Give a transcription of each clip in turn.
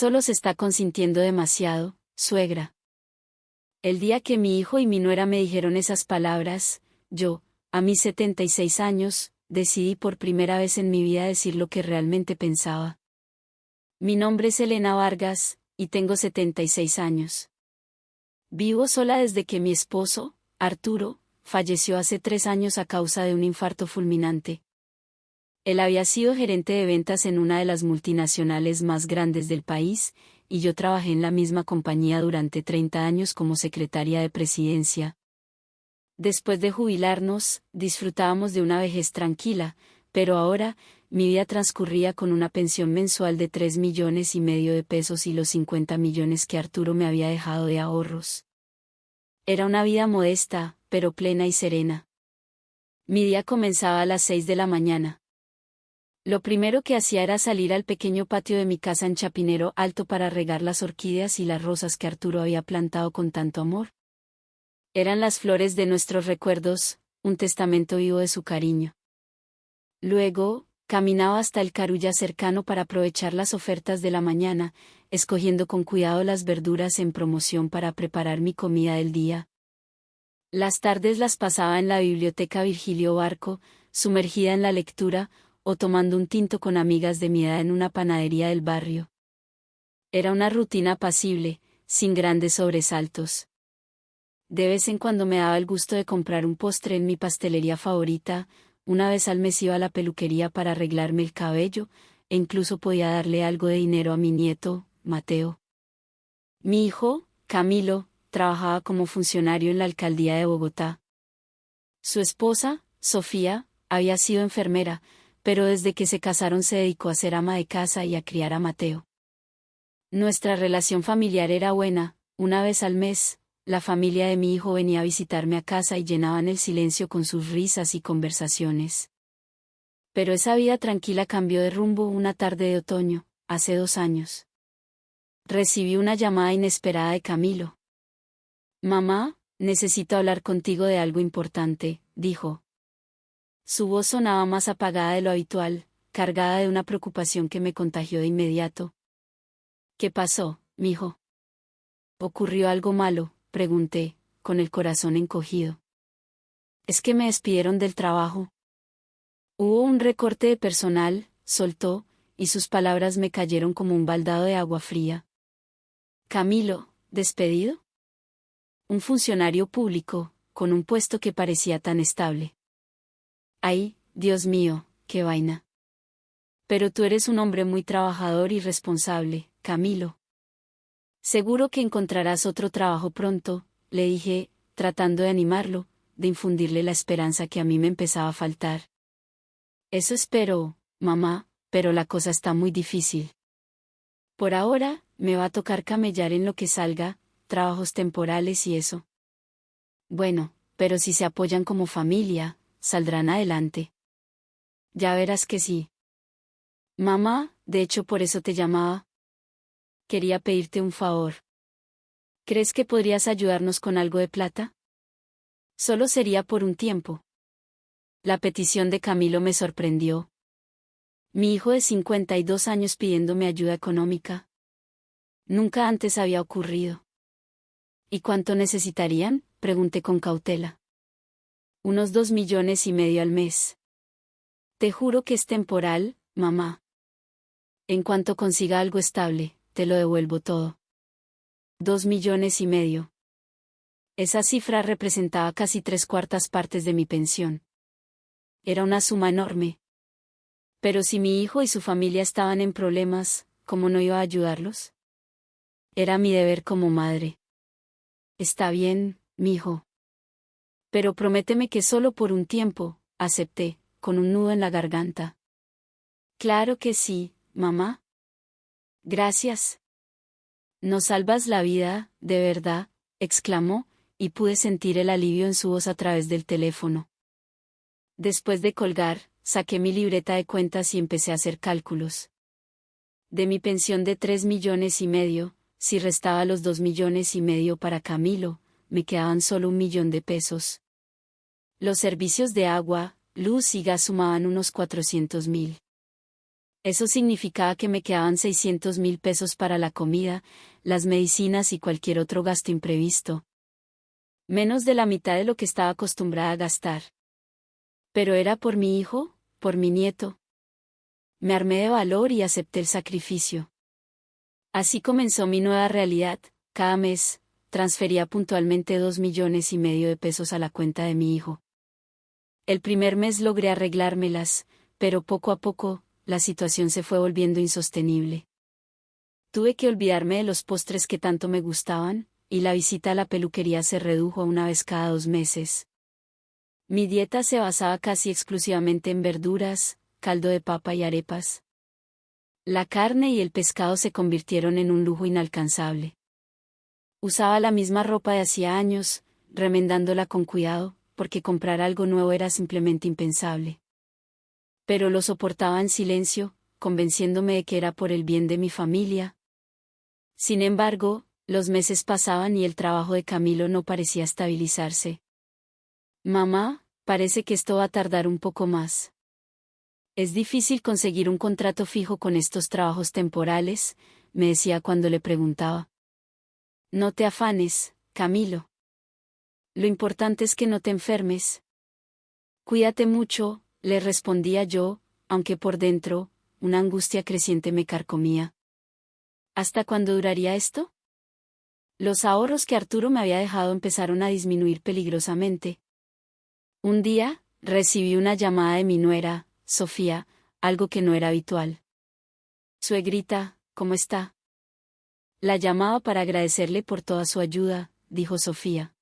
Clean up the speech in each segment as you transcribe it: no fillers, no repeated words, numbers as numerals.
Solo se está consintiendo demasiado, suegra. El día que mi hijo y mi nuera me dijeron esas palabras, yo, a mis 76 años, decidí por primera vez en mi vida decir lo que realmente pensaba. Mi nombre es Elena Vargas, y tengo 76 años. Vivo sola desde que mi esposo, Arturo, falleció hace 3 años a causa de un infarto fulminante. Él había sido gerente de ventas en una de las multinacionales más grandes del país, y yo trabajé en la misma compañía durante 30 años como secretaria de presidencia. Después de jubilarnos, disfrutábamos de una vejez tranquila, pero ahora, mi vida transcurría con una pensión mensual de 3,5 millones de pesos y los 50 millones que Arturo me había dejado de ahorros. Era una vida modesta, pero plena y serena. Mi día comenzaba a las 6 de la mañana. Lo primero que hacía era salir al pequeño patio de mi casa en Chapinero Alto para regar las orquídeas y las rosas que Arturo había plantado con tanto amor. Eran las flores de nuestros recuerdos, un testamento vivo de su cariño. Luego, caminaba hasta el Carulla cercano para aprovechar las ofertas de la mañana, escogiendo con cuidado las verduras en promoción para preparar mi comida del día. Las tardes las pasaba en la biblioteca Virgilio Barco, sumergida en la lectura, o tomando un tinto con amigas de mi edad en una panadería del barrio. Era una rutina apacible, sin grandes sobresaltos. De vez en cuando me daba el gusto de comprar un postre en mi pastelería favorita, una vez al mes iba a la peluquería para arreglarme el cabello, e incluso podía darle algo de dinero a mi nieto, Mateo. Mi hijo, Camilo, trabajaba como funcionario en la alcaldía de Bogotá. Su esposa, Sofía, había sido enfermera, pero desde que se casaron se dedicó a ser ama de casa y a criar a Mateo. Nuestra relación familiar era buena. Una vez al mes, la familia de mi hijo venía a visitarme a casa y llenaban el silencio con sus risas y conversaciones. Pero esa vida tranquila cambió de rumbo una tarde de otoño, hace 2 años. Recibí una llamada inesperada de Camilo. «Mamá, necesito hablar contigo de algo importante», dijo. Su voz sonaba más apagada de lo habitual, cargada de una preocupación que me contagió de inmediato. «¿Qué pasó, mijo?» «¿Ocurrió algo malo?», pregunté, con el corazón encogido. «Es que me despidieron del trabajo». «Hubo un recorte de personal», soltó, y sus palabras me cayeron como un baldado de agua fría. «Camilo, ¿despedido?» Un funcionario público, con un puesto que parecía tan estable. «Ay, Dios mío, qué vaina». «Pero tú eres un hombre muy trabajador y responsable, Camilo. Seguro que encontrarás otro trabajo pronto», le dije, tratando de animarlo, de infundirle la esperanza que a mí me empezaba a faltar. «Eso espero, mamá, pero la cosa está muy difícil. Por ahora, me va a tocar camellar en lo que salga, trabajos temporales y eso». «Bueno, pero si se apoyan como familia, saldrán adelante». «Ya verás que sí». «Mamá, de hecho por eso te llamaba. Quería pedirte un favor. ¿Crees que podrías ayudarnos con algo de plata? Solo sería por un tiempo». La petición de Camilo me sorprendió. Mi hijo de 52 años pidiéndome ayuda económica. Nunca antes había ocurrido. «¿Y cuánto necesitarían?», pregunté con cautela. «Unos 2,5 millones al mes». «Te juro que es temporal, mamá. En cuanto consiga algo estable, te lo devuelvo todo». 2,5 millones. Esa cifra representaba casi 3/4 partes de mi pensión. Era una suma enorme. Pero si mi hijo y su familia estaban en problemas, ¿cómo no iba a ayudarlos? Era mi deber como madre. «Está bien, mijo. Pero prométeme que solo por un tiempo», acepté, con un nudo en la garganta. «Claro que sí, mamá». «Gracias. Nos salvas la vida, de verdad», exclamó, y pude sentir el alivio en su voz a través del teléfono. Después de colgar, saqué mi libreta de cuentas y empecé a hacer cálculos. De mi pensión de 3,5 millones, si restaba los 2,5 millones para Camilo, me quedaban solo 1 millón de pesos. Los servicios de agua, luz y gas sumaban unos 400,000. Eso significaba que me quedaban 600.000 pesos para la comida, las medicinas y cualquier otro gasto imprevisto. Menos de la mitad de lo que estaba acostumbrada a gastar. Pero era por mi hijo, por mi nieto. Me armé de valor y acepté el sacrificio. Así comenzó mi nueva realidad. Cada mes, transfería puntualmente 2,5 millones de pesos a la cuenta de mi hijo. El primer mes logré arreglármelas, pero poco a poco, la situación se fue volviendo insostenible. Tuve que olvidarme de los postres que tanto me gustaban, y la visita a la peluquería se redujo a una vez cada 2 meses. Mi dieta se basaba casi exclusivamente en verduras, caldo de papa y arepas. La carne y el pescado se convirtieron en un lujo inalcanzable. Usaba la misma ropa de hacía años, remendándola con cuidado, porque comprar algo nuevo era simplemente impensable. Pero lo soportaba en silencio, convenciéndome de que era por el bien de mi familia. Sin embargo, los meses pasaban y el trabajo de Camilo no parecía estabilizarse. Mamá, parece que esto va a tardar un poco más. Es difícil conseguir un contrato fijo con estos trabajos temporales, me decía cuando le preguntaba. No te afanes, Camilo. Lo importante es que no te enfermes. Cuídate mucho, le respondía yo, aunque por dentro, una angustia creciente me carcomía. ¿Hasta cuándo duraría esto? Los ahorros que Arturo me había dejado empezaron a disminuir peligrosamente. Un día, recibí una llamada de mi nuera, Sofía, algo que no era habitual. Suegrita, ¿cómo está? La llamaba para agradecerle por toda su ayuda, dijo Sofía.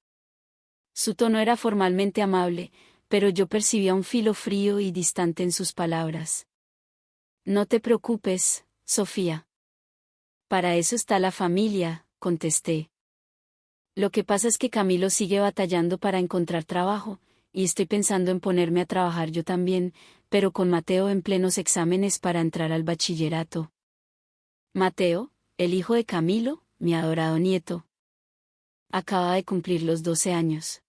Su tono era formalmente amable, pero yo percibía un filo frío y distante en sus palabras. No te preocupes, Sofía. Para eso está la familia, contesté. Lo que pasa es que Camilo sigue batallando para encontrar trabajo, y estoy pensando en ponerme a trabajar yo también, pero con Mateo en plenos exámenes para entrar al bachillerato. Mateo, el hijo de Camilo, mi adorado nieto. Acaba de cumplir los 12 años.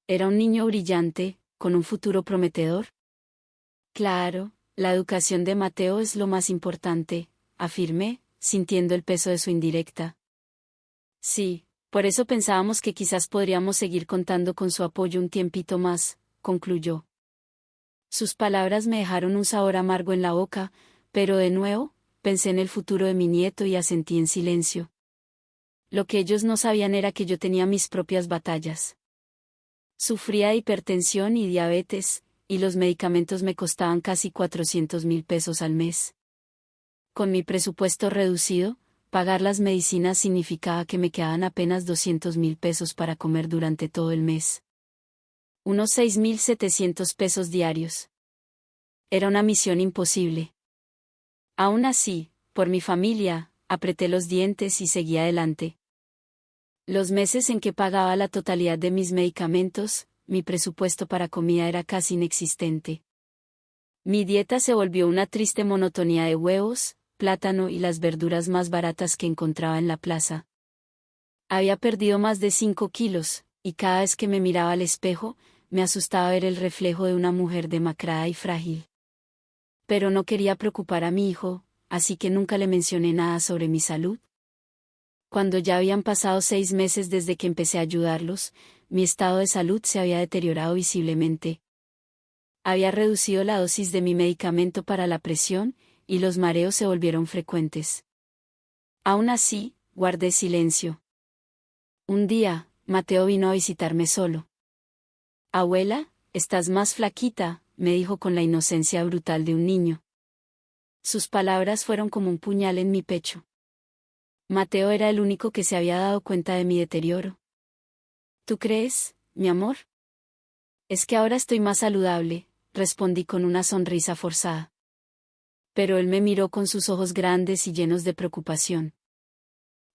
Era un niño brillante, con un futuro prometedor. Claro, la educación de Mateo es lo más importante, afirmé, sintiendo el peso de su indirecta. Sí, por eso pensábamos que quizás podríamos seguir contando con su apoyo un tiempito más, concluyó. Sus palabras me dejaron un sabor amargo en la boca, pero de nuevo, pensé en el futuro de mi nieto y asentí en silencio. Lo que ellos no sabían era que yo tenía mis propias batallas. Sufría de hipertensión y diabetes, y los medicamentos me costaban casi 400.000 pesos al mes. Con mi presupuesto reducido, pagar las medicinas significaba que me quedaban apenas 200.000 pesos para comer durante todo el mes. Unos 6.700 pesos diarios. Era una misión imposible. Aún así, por mi familia, apreté los dientes y seguí adelante. Los meses en que pagaba la totalidad de mis medicamentos, mi presupuesto para comida era casi inexistente. Mi dieta se volvió una triste monotonía de huevos, plátano y las verduras más baratas que encontraba en la plaza. Había perdido más de 5 kilos, y cada vez que me miraba al espejo, me asustaba ver el reflejo de una mujer demacrada y frágil. Pero no quería preocupar a mi hijo, así que nunca le mencioné nada sobre mi salud. Cuando ya habían pasado 6 meses desde que empecé a ayudarlos, mi estado de salud se había deteriorado visiblemente. Había reducido la dosis de mi medicamento para la presión, y los mareos se volvieron frecuentes. Aún así, guardé silencio. Un día, Mateo vino a visitarme solo. Abuela, estás más flaquita, me dijo con la inocencia brutal de un niño. Sus palabras fueron como un puñal en mi pecho. Mateo era el único que se había dado cuenta de mi deterioro. ¿Tú crees, mi amor? Es que ahora estoy más saludable, respondí con una sonrisa forzada. Pero él me miró con sus ojos grandes y llenos de preocupación.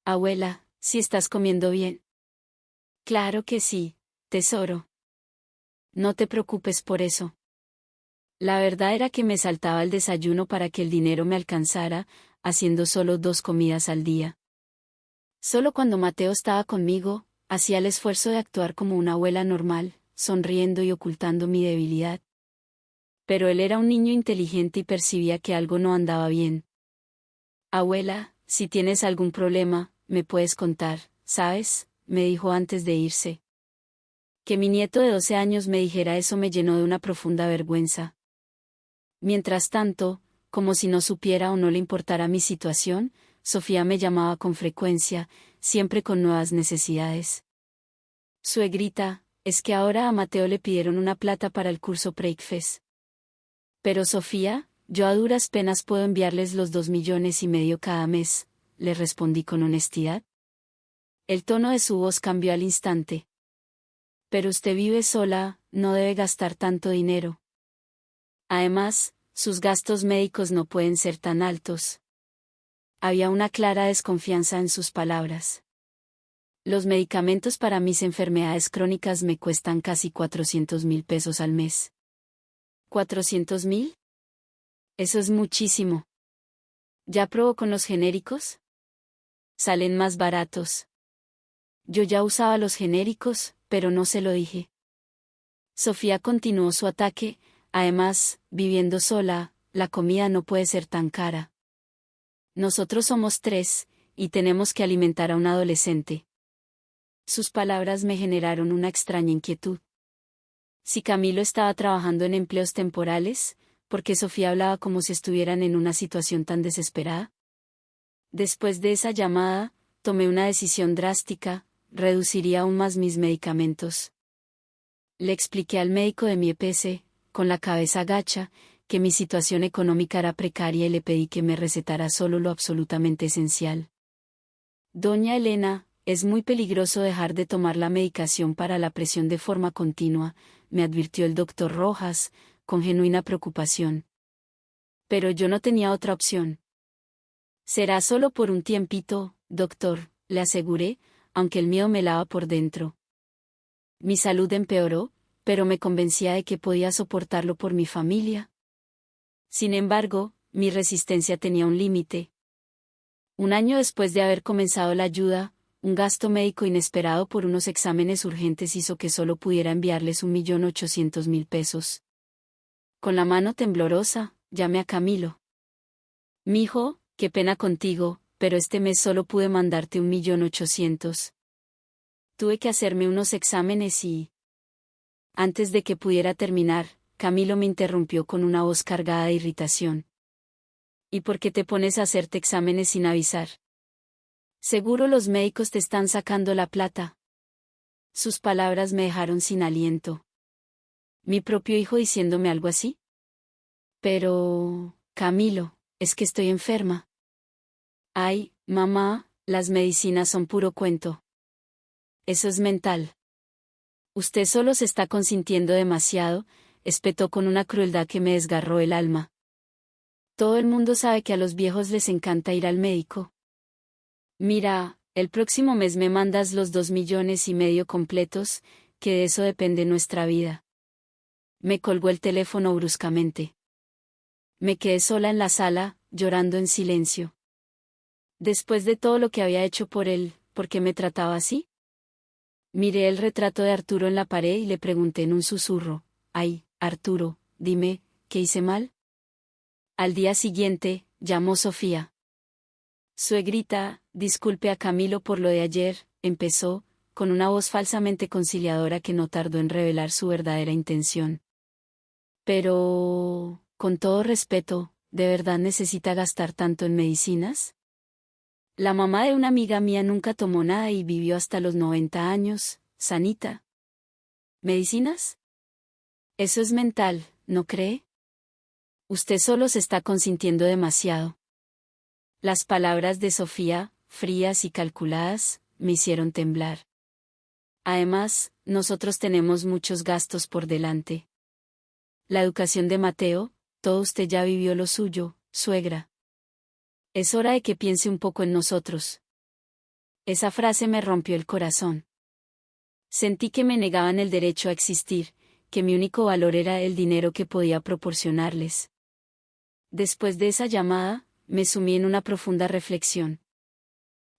Abuela, ¿sí estás comiendo bien? Claro que sí, tesoro. No te preocupes por eso. La verdad era que me saltaba el desayuno para que el dinero me alcanzara, haciendo solo 2 comidas al día. Solo cuando Mateo estaba conmigo, hacía el esfuerzo de actuar como una abuela normal, sonriendo y ocultando mi debilidad. Pero él era un niño inteligente y percibía que algo no andaba bien. Abuela, si tienes algún problema, me puedes contar, ¿sabes?, me dijo antes de irse. Que mi nieto de 12 años me dijera eso me llenó de una profunda vergüenza. Mientras tanto, como si no supiera o no le importara mi situación, Sofía me llamaba con frecuencia, siempre con nuevas necesidades. Suegrita, es que ahora a Mateo le pidieron una plata para el curso Breakfast. Pero Sofía, yo a duras penas puedo enviarles los 2,5 millones cada mes, le respondí con honestidad. El tono de su voz cambió al instante. Pero usted vive sola, no debe gastar tanto dinero. Además, sus gastos médicos no pueden ser tan altos. Había una clara desconfianza en sus palabras. Los medicamentos para mis enfermedades crónicas me cuestan casi 400,000 pesos al mes. ¿400,000? Eso es muchísimo. ¿Ya probó con los genéricos? Salen más baratos. Yo ya usaba los genéricos, pero no se lo dije. Sofía continuó su ataque. Además, viviendo sola, la comida no puede ser tan cara. Nosotros somos 3, y tenemos que alimentar a un adolescente. Sus palabras me generaron una extraña inquietud. Si Camilo estaba trabajando en empleos temporales, ¿por qué Sofía hablaba como si estuvieran en una situación tan desesperada? Después de esa llamada, tomé una decisión drástica: reduciría aún más mis medicamentos. Le expliqué al médico de mi EPS, con la cabeza gacha, que mi situación económica era precaria y le pedí que me recetara solo lo absolutamente esencial. Doña Elena, es muy peligroso dejar de tomar la medicación para la presión de forma continua, me advirtió el doctor Rojas, con genuina preocupación. Pero yo no tenía otra opción. Será solo por un tiempito, doctor, le aseguré, aunque el miedo me helaba por dentro. Mi salud empeoró, pero me convencía de que podía soportarlo por mi familia. Sin embargo, mi resistencia tenía un límite. Un año después de haber comenzado la ayuda, un gasto médico inesperado por unos exámenes urgentes hizo que solo pudiera enviarles 1,800,000 pesos. Con la mano temblorosa, llamé a Camilo. Mijo, qué pena contigo, pero este mes solo pude mandarte 1,800,000. Tuve que hacerme unos exámenes y... Antes de que pudiera terminar, Camilo me interrumpió con una voz cargada de irritación. ¿Y por qué te pones a hacerte exámenes sin avisar? Seguro los médicos te están sacando la plata. Sus palabras me dejaron sin aliento. ¿Mi propio hijo diciéndome algo así? Pero, Camilo, es que estoy enferma. Ay, mamá, las medicinas son puro cuento. Eso es mental. Usted solo se está consintiendo demasiado, espetó con una crueldad que me desgarró el alma. Todo el mundo sabe que a los viejos les encanta ir al médico. Mira, el próximo mes me mandas los 2,5 millones completos, que de eso depende nuestra vida. Me colgó el teléfono bruscamente. Me quedé sola en la sala, llorando en silencio. Después de todo lo que había hecho por él, ¿por qué me trataba así? Miré el retrato de Arturo en la pared y le pregunté en un susurro: «Ay, Arturo, dime, ¿qué hice mal?». Al día siguiente, llamó Sofía. «Suegrita, disculpe a Camilo por lo de ayer», empezó, con una voz falsamente conciliadora que no tardó en revelar su verdadera intención. «Pero, con todo respeto, ¿de verdad necesita gastar tanto en medicinas? La mamá de una amiga mía nunca tomó nada y vivió hasta los 90 años, sanita. ¿Medicinas? Eso es mental, ¿no cree? Usted solo se está consintiendo demasiado». Las palabras de Sofía, frías y calculadas, me hicieron temblar. Además, nosotros tenemos muchos gastos por delante. La educación de Mateo, todo usted ya vivió lo suyo, suegra. Es hora de que piense un poco en nosotros. Esa frase me rompió el corazón. Sentí que me negaban el derecho a existir, que mi único valor era el dinero que podía proporcionarles. Después de esa llamada, me sumí en una profunda reflexión.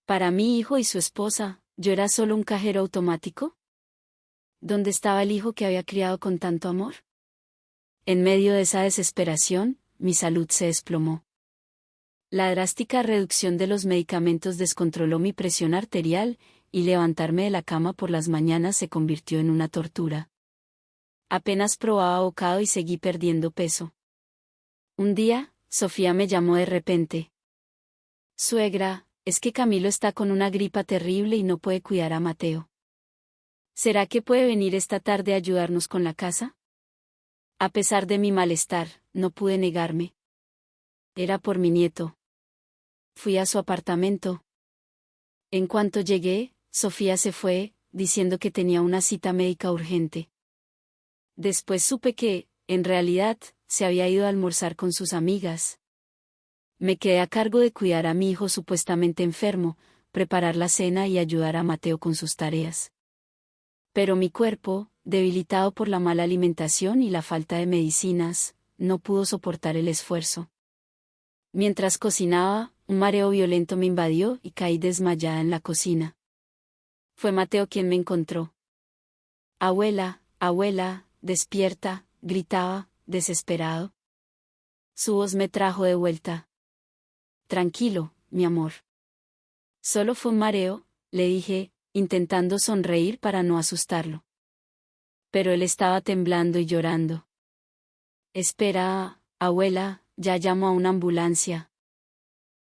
¿Para mi hijo y su esposa, yo era solo un cajero automático? ¿Dónde estaba el hijo que había criado con tanto amor? En medio de esa desesperación, mi salud se desplomó. La drástica reducción de los medicamentos descontroló mi presión arterial, y levantarme de la cama por las mañanas se convirtió en una tortura. Apenas probaba bocado y seguí perdiendo peso. Un día, Sofía me llamó de repente. Suegra, es que Camilo está con una gripa terrible y no puede cuidar a Mateo. ¿Será que puede venir esta tarde a ayudarnos con la casa? A pesar de mi malestar, no pude negarme. Era por mi nieto. Fui a su apartamento. En cuanto llegué, Sofía se fue, diciendo que tenía una cita médica urgente. Después supe que, en realidad, se había ido a almorzar con sus amigas. Me quedé a cargo de cuidar a mi hijo supuestamente enfermo, preparar la cena y ayudar a Mateo con sus tareas. Pero mi cuerpo, debilitado por la mala alimentación y la falta de medicinas, no pudo soportar el esfuerzo. Mientras cocinaba, un mareo violento me invadió y caí desmayada en la cocina. Fue Mateo quien me encontró. Abuela, abuela, despierta, gritaba, desesperado. Su voz me trajo de vuelta. Tranquilo, mi amor. Solo fue un mareo, le dije, intentando sonreír para no asustarlo. Pero él estaba temblando y llorando. Espera, abuela, ya llamo a una ambulancia.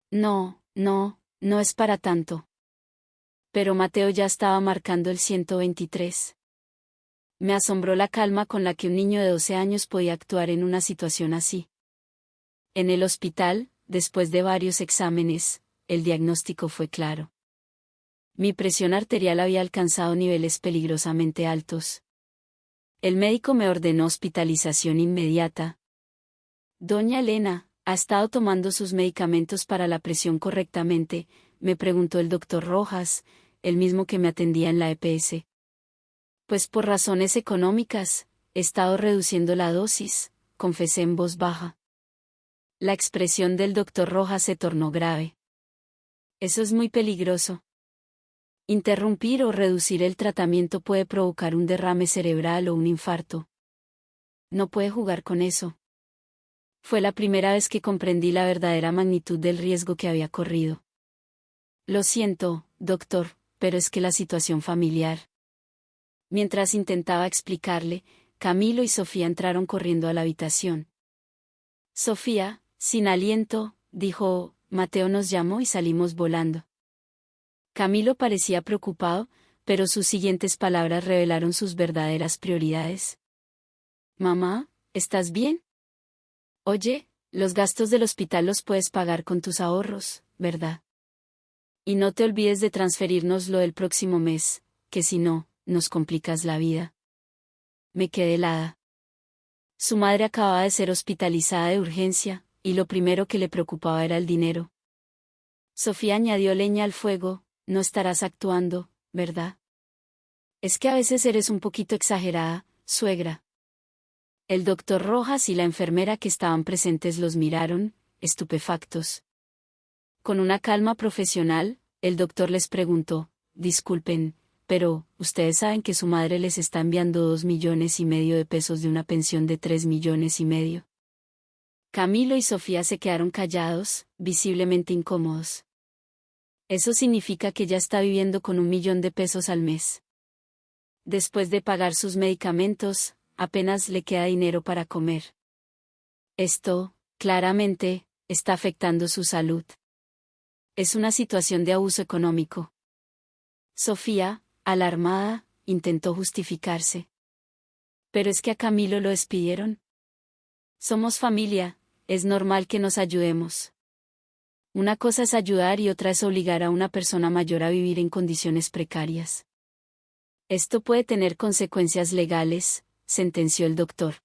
No, no, no es para tanto. Pero Mateo ya estaba marcando el 123. Me asombró la calma con la que un niño de 12 años podía actuar en una situación así. En el hospital, después de varios exámenes, el diagnóstico fue claro. Mi presión arterial había alcanzado niveles peligrosamente altos. El médico me ordenó hospitalización inmediata. Doña Elena, ¿ha estado tomando sus medicamentos para la presión correctamente?, me preguntó el doctor Rojas, el mismo que me atendía en la EPS. Pues por razones económicas, he estado reduciendo la dosis, confesé en voz baja. La expresión del doctor Rojas se tornó grave. Eso es muy peligroso. Interrumpir o reducir el tratamiento puede provocar un derrame cerebral o un infarto. No puede jugar con eso. Fue la primera vez que comprendí la verdadera magnitud del riesgo que había corrido. Lo siento, doctor, pero es que la situación familiar. Mientras intentaba explicarle, Camilo y Sofía entraron corriendo a la habitación. Sofía, sin aliento, dijo, Mateo nos llamó y salimos volando. Camilo parecía preocupado, pero sus siguientes palabras revelaron sus verdaderas prioridades. Mamá, ¿estás bien? Oye, los gastos del hospital los puedes pagar con tus ahorros, ¿verdad? Y no te olvides de transferirnos lo del próximo mes, que si no, nos complicas la vida. Me quedé helada. Su madre acababa de ser hospitalizada de urgencia, y lo primero que le preocupaba era el dinero. Sofía añadió leña al fuego, no estarás actuando, ¿verdad? Es que a veces eres un poquito exagerada, suegra. El doctor Rojas y la enfermera que estaban presentes los miraron, estupefactos. Con una calma profesional, el doctor les preguntó, disculpen, pero, ustedes saben que su madre les está enviando 2,5 millones de pesos de una pensión de 3,5 millones. Camilo y Sofía se quedaron callados, visiblemente incómodos. Eso significa que ya está viviendo con 1 millón de pesos al mes. Después de pagar sus medicamentos, apenas le queda dinero para comer. Esto, claramente, está afectando su salud. Es una situación de abuso económico. Sofía, alarmada, intentó justificarse. Pero es que a Camilo lo despidieron. Somos familia, es normal que nos ayudemos. Una cosa es ayudar y otra es obligar a una persona mayor a vivir en condiciones precarias. Esto puede tener consecuencias legales, sentenció el doctor.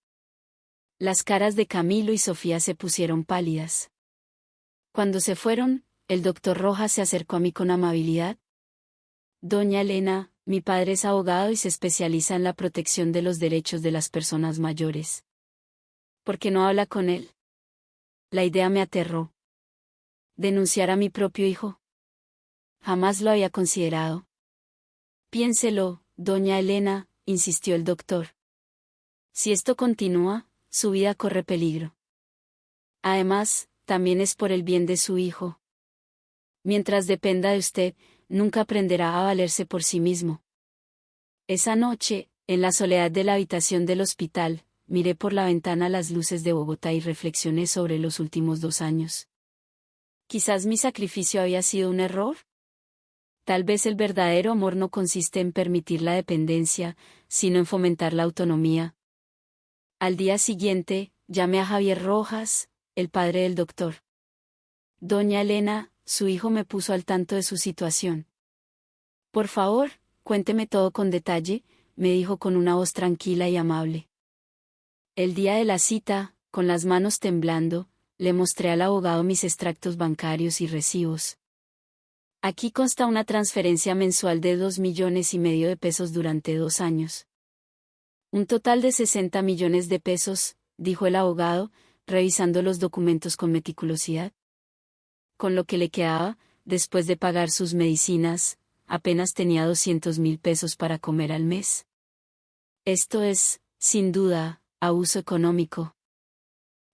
Las caras de Camilo y Sofía se pusieron pálidas. Cuando se fueron, el doctor Rojas se acercó a mí con amabilidad. Doña Elena, mi padre es abogado y se especializa en la protección de los derechos de las personas mayores. ¿Por qué no habla con él? La idea me aterró. ¿Denunciar a mi propio hijo? Jamás lo había considerado. Piénselo, doña Elena, insistió el doctor. Si esto continúa, su vida corre peligro. Además, también es por el bien de su hijo. Mientras dependa de usted, nunca aprenderá a valerse por sí mismo. Esa noche, en la soledad de la habitación del hospital, miré por la ventana las luces de Bogotá y reflexioné sobre los últimos 2 años. Quizás mi sacrificio había sido un error. Tal vez el verdadero amor no consiste en permitir la dependencia, sino en fomentar la autonomía. Al día siguiente, llamé a Javier Rojas, el padre del doctor. Doña Elena, su hijo me puso al tanto de su situación. Por favor, cuénteme todo con detalle, me dijo con una voz tranquila y amable. El día de la cita, con las manos temblando, le mostré al abogado mis extractos bancarios y recibos. Aquí consta una transferencia mensual de 2,5 millones de pesos durante 2 años. Un total de 60 millones de pesos, dijo el abogado, revisando los documentos con meticulosidad. Con lo que le quedaba, después de pagar sus medicinas, apenas tenía 200,000 pesos para comer al mes. Esto es, sin duda, abuso económico.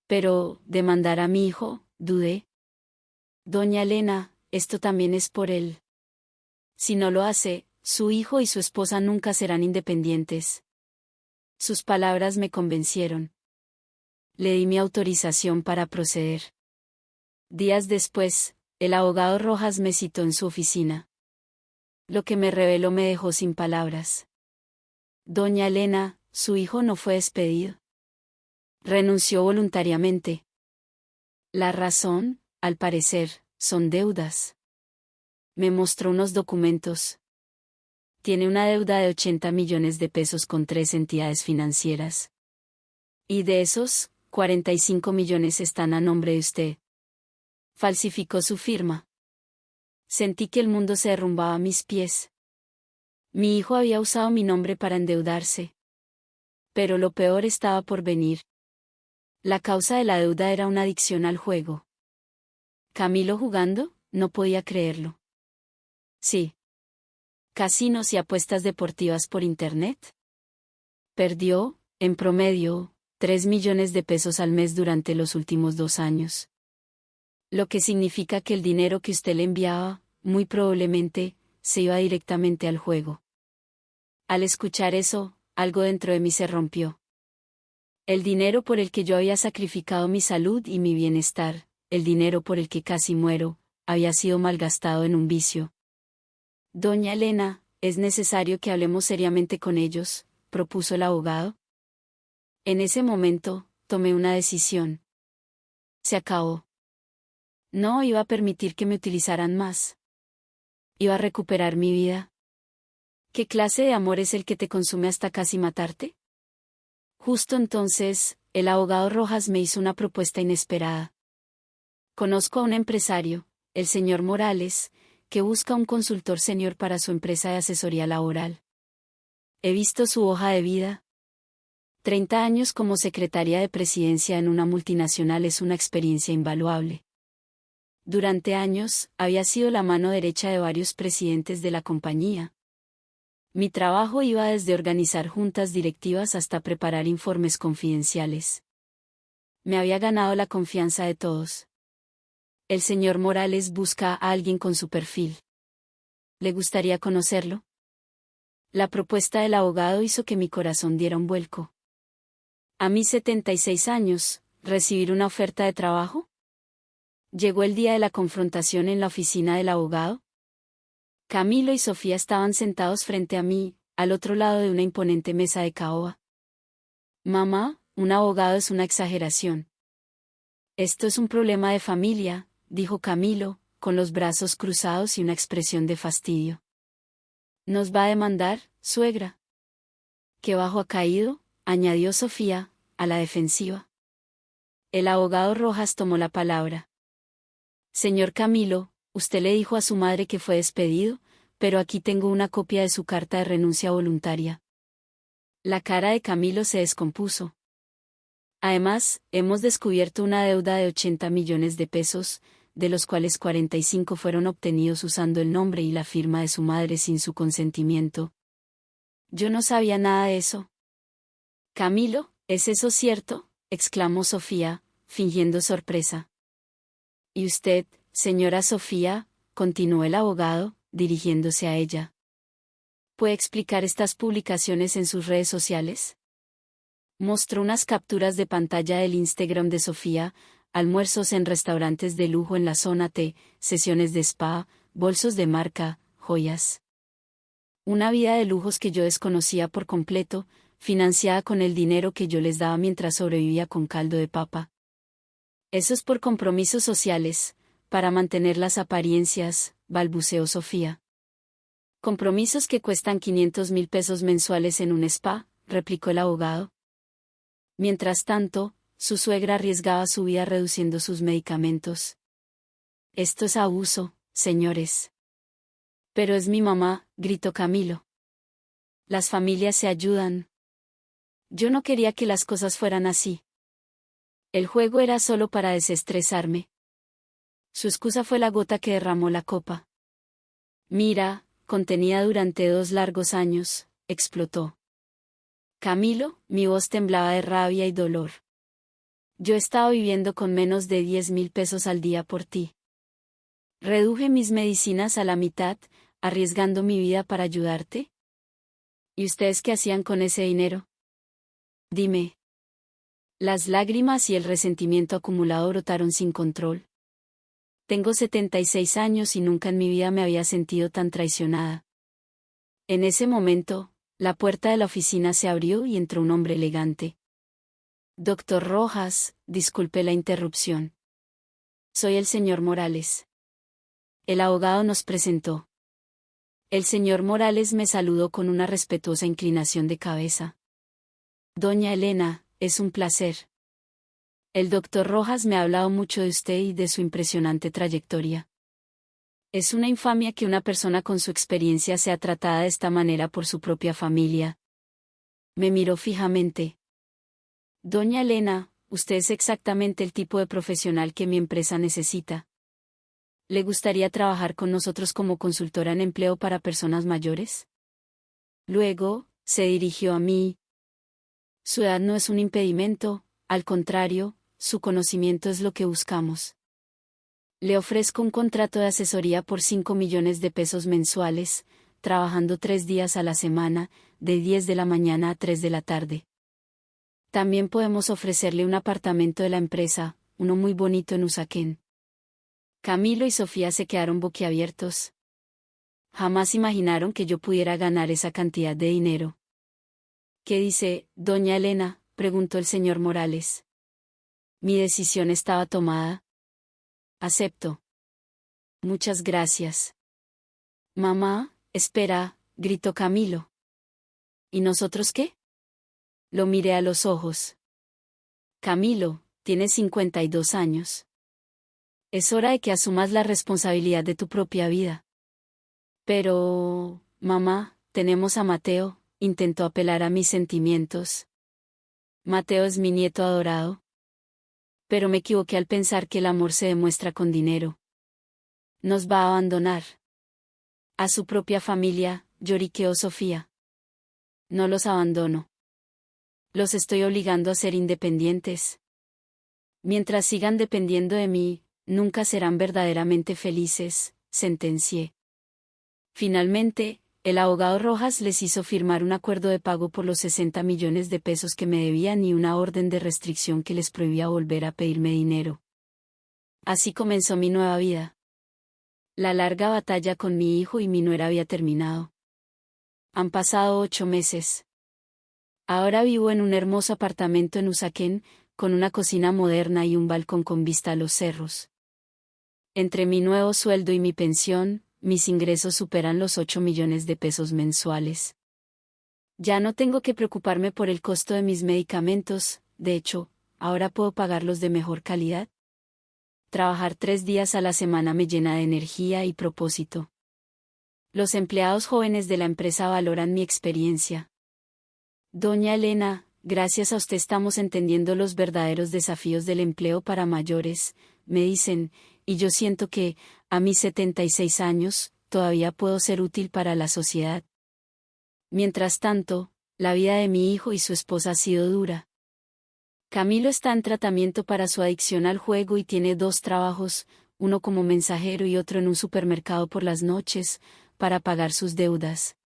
Pero, ¿demandar a mi hijo? Dudé. Doña Elena, esto también es por él. Si no lo hace, su hijo y su esposa nunca serán independientes. Sus palabras me convencieron. Le di mi autorización para proceder. Días después, el abogado Rojas me citó en su oficina. Lo que me reveló me dejó sin palabras. Doña Elena, su hijo no fue despedido. Renunció voluntariamente. La razón, al parecer, son deudas. Me mostró unos documentos. Tiene una deuda de 80 millones de pesos con 3 entidades financieras. Y de esos, 45 millones están a nombre de usted. Falsificó su firma. Sentí que el mundo se derrumbaba a mis pies. Mi hijo había usado mi nombre para endeudarse. Pero lo peor estaba por venir. La causa de la deuda era una adicción al juego. ¿Camilo jugando? No podía creerlo. Sí. ¿Casinos y apuestas deportivas por Internet? Perdió, en promedio, 3 millones de pesos al mes durante los últimos 2 años. Lo que significa que el dinero que usted le enviaba, muy probablemente, se iba directamente al juego. Al escuchar eso, algo dentro de mí se rompió. El dinero por el que yo había sacrificado mi salud y mi bienestar, el dinero por el que casi muero, había sido malgastado en un vicio. Doña Elena, es necesario que hablemos seriamente con ellos, propuso el abogado. En ese momento, tomé una decisión. Se acabó. No iba a permitir que me utilizaran más. Iba a recuperar mi vida. ¿Qué clase de amor es el que te consume hasta casi matarte? Justo entonces, el abogado Rojas me hizo una propuesta inesperada. Conozco a un empresario, el señor Morales, que busca un consultor senior para su empresa de asesoría laboral. He visto su hoja de vida. 30 años como secretaria de presidencia en una multinacional es una experiencia invaluable. Durante años, había sido la mano derecha de varios presidentes de la compañía. Mi trabajo iba desde organizar juntas directivas hasta preparar informes confidenciales. Me había ganado la confianza de todos. El señor Morales busca a alguien con su perfil. ¿Le gustaría conocerlo? La propuesta del abogado hizo que mi corazón diera un vuelco. A mis 76 años, ¿recibir una oferta de trabajo? Llegó el día de la confrontación en la oficina del abogado. Camilo y Sofía estaban sentados frente a mí, al otro lado de una imponente mesa de caoba. Mamá, un abogado es una exageración. Esto es un problema de familia, dijo Camilo, con los brazos cruzados y una expresión de fastidio. ¿Nos va a demandar, suegra? ¿Qué bajo ha caído?, añadió Sofía, a la defensiva. El abogado Rojas tomó la palabra. Señor Camilo, usted le dijo a su madre que fue despedido, pero aquí tengo una copia de su carta de renuncia voluntaria. La cara de Camilo se descompuso. Además, hemos descubierto una deuda de 80 millones de pesos, de los cuales 45 fueron obtenidos usando el nombre y la firma de su madre sin su consentimiento. Yo no sabía nada de eso. Camilo, ¿es eso cierto?, exclamó Sofía, fingiendo sorpresa. ¿Y usted, señora Sofía?, continuó el abogado, dirigiéndose a ella. ¿Puede explicar estas publicaciones en sus redes sociales? Mostró unas capturas de pantalla del Instagram de Sofía: almuerzos en restaurantes de lujo en la zona T, sesiones de spa, bolsos de marca, joyas. Una vida de lujos que yo desconocía por completo, financiada con el dinero que yo les daba mientras sobrevivía con caldo de papa. Eso es por compromisos sociales, para mantener las apariencias, balbuceó Sofía. Compromisos que cuestan 500.000 pesos mensuales en un spa, replicó el abogado. Mientras tanto, su suegra arriesgaba su vida reduciendo sus medicamentos. Esto es abuso, señores. Pero es mi mamá, gritó Camilo. Las familias se ayudan. Yo no quería que las cosas fueran así. El juego era solo para desestresarme. Su excusa fue la gota que derramó la copa. Mira, contenida durante 2 largos años, explotó. Camilo, mi voz temblaba de rabia y dolor. Yo estaba viviendo con menos de 10.000 pesos al día por ti. Reduje mis medicinas a la mitad, arriesgando mi vida para ayudarte. ¿Y ustedes qué hacían con ese dinero? Dime. Las lágrimas y el resentimiento acumulado brotaron sin control. Tengo 76 años y nunca en mi vida me había sentido tan traicionada. En ese momento, la puerta de la oficina se abrió y entró un hombre elegante. Doctor Rojas, disculpe la interrupción. Soy el señor Morales. El abogado nos presentó. El señor Morales me saludó con una respetuosa inclinación de cabeza. Doña Elena, es un placer. El doctor Rojas me ha hablado mucho de usted y de su impresionante trayectoria. Es una infamia que una persona con su experiencia sea tratada de esta manera por su propia familia. Me miró fijamente. Doña Elena, usted es exactamente el tipo de profesional que mi empresa necesita. ¿Le gustaría trabajar con nosotros como consultora en empleo para personas mayores? Luego, se dirigió a mí. Su edad no es un impedimento, al contrario, su conocimiento es lo que buscamos. Le ofrezco un contrato de asesoría por 5 millones de pesos mensuales, trabajando 3 días a la semana, de 10 de la mañana a 3 de la tarde. También podemos ofrecerle un apartamento de la empresa, uno muy bonito en Usaquén. Camilo y Sofía se quedaron boquiabiertos. Jamás imaginaron que yo pudiera ganar esa cantidad de dinero. ¿Qué dice, doña Elena?, preguntó el señor Morales. Mi decisión estaba tomada. Acepto. Muchas gracias. Mamá, espera, gritó Camilo. ¿Y nosotros qué? Lo miré a los ojos. Camilo, tienes 52 años. Es hora de que asumas la responsabilidad de tu propia vida. Pero, mamá, tenemos a Mateo, intentó apelar a mis sentimientos. Mateo es mi nieto adorado. Pero me equivoqué al pensar que el amor se demuestra con dinero. Nos va a abandonar. A su propia familia, lloriqueó Sofía. No los abandono. Los estoy obligando a ser independientes. Mientras sigan dependiendo de mí, nunca serán verdaderamente felices, sentencié. Finalmente, el abogado Rojas les hizo firmar un acuerdo de pago por los 60 millones de pesos que me debían y una orden de restricción que les prohibía volver a pedirme dinero. Así comenzó mi nueva vida. La larga batalla con mi hijo y mi nuera había terminado. Han pasado 8 meses. Ahora vivo en un hermoso apartamento en Usaquén, con una cocina moderna y un balcón con vista a los cerros. Entre mi nuevo sueldo y mi pensión, mis ingresos superan los 8 millones de pesos mensuales. Ya no tengo que preocuparme por el costo de mis medicamentos, de hecho, ahora puedo pagarlos de mejor calidad. Trabajar 3 días a la semana me llena de energía y propósito. Los empleados jóvenes de la empresa valoran mi experiencia. Doña Elena, gracias a usted estamos entendiendo los verdaderos desafíos del empleo para mayores, me dicen, y yo siento que, a mis 76 años, todavía puedo ser útil para la sociedad. Mientras tanto, la vida de mi hijo y su esposa ha sido dura. Camilo está en tratamiento para su adicción al juego y tiene 2 trabajos, uno como mensajero y otro en un supermercado por las noches, para pagar sus deudas.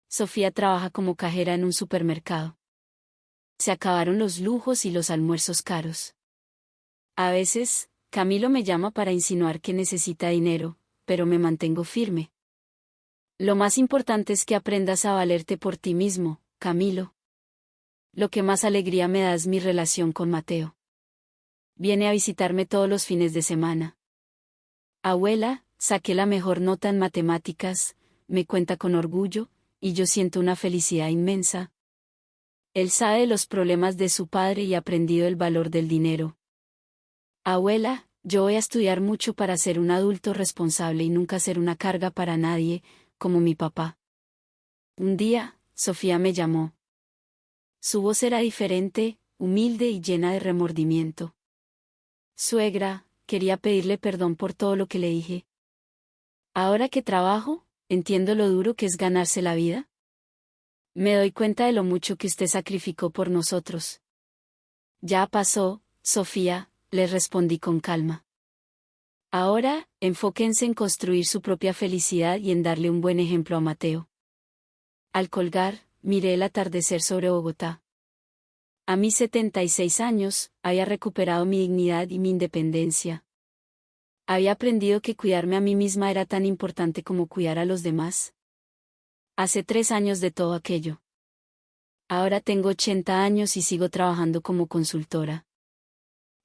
Sofía trabaja como cajera en un supermercado. Se acabaron los lujos y los almuerzos caros. A veces, Camilo me llama para insinuar que necesita dinero, pero me mantengo firme. Lo más importante es que aprendas a valerte por ti mismo, Camilo. Lo que más alegría me da es mi relación con Mateo. Viene a visitarme todos los fines de semana. Abuela, saqué la mejor nota en matemáticas, me cuenta con orgullo, y yo siento una felicidad inmensa. Él sabe de los problemas de su padre y ha aprendido el valor del dinero. Abuela, yo voy a estudiar mucho para ser un adulto responsable y nunca ser una carga para nadie, como mi papá. Un día, Sofía me llamó. Su voz era diferente, humilde y llena de remordimiento. Suegra, quería pedirle perdón por todo lo que le dije. Ahora que trabajo, entiendo lo duro que es ganarse la vida. Me doy cuenta de lo mucho que usted sacrificó por nosotros. Ya pasó, Sofía, le respondí con calma. Ahora, enfóquense en construir su propia felicidad y en darle un buen ejemplo a Mateo. Al colgar, miré el atardecer sobre Bogotá. A mis 76 años, había recuperado mi dignidad y mi independencia. Había aprendido que cuidarme a mí misma era tan importante como cuidar a los demás. Hace 3 años de todo aquello. Ahora tengo 80 años y sigo trabajando como consultora.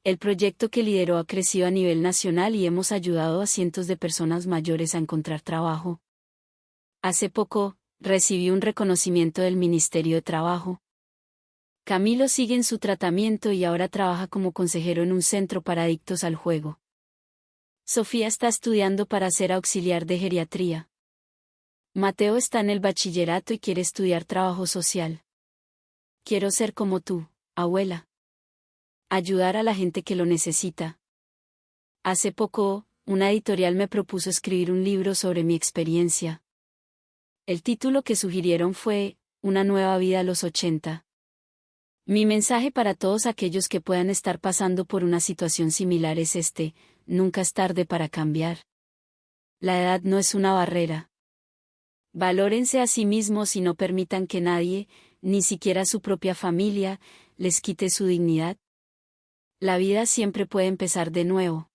El proyecto que lidero ha crecido a nivel nacional y hemos ayudado a cientos de personas mayores a encontrar trabajo. Hace poco, recibí un reconocimiento del Ministerio de Trabajo. Camilo sigue en su tratamiento y ahora trabaja como consejero en un centro para adictos al juego. Sofía está estudiando para ser auxiliar de geriatría. Mateo está en el bachillerato y quiere estudiar trabajo social. Quiero ser como tú, abuela. Ayudar a la gente que lo necesita. Hace poco, una editorial me propuso escribir un libro sobre mi experiencia. El título que sugirieron fue, Una nueva vida a los 80. Mi mensaje para todos aquellos que puedan estar pasando por una situación similar es este: nunca es tarde para cambiar. La edad no es una barrera. Valórense a sí mismos y no permitan que nadie, ni siquiera su propia familia, les quite su dignidad. La vida siempre puede empezar de nuevo.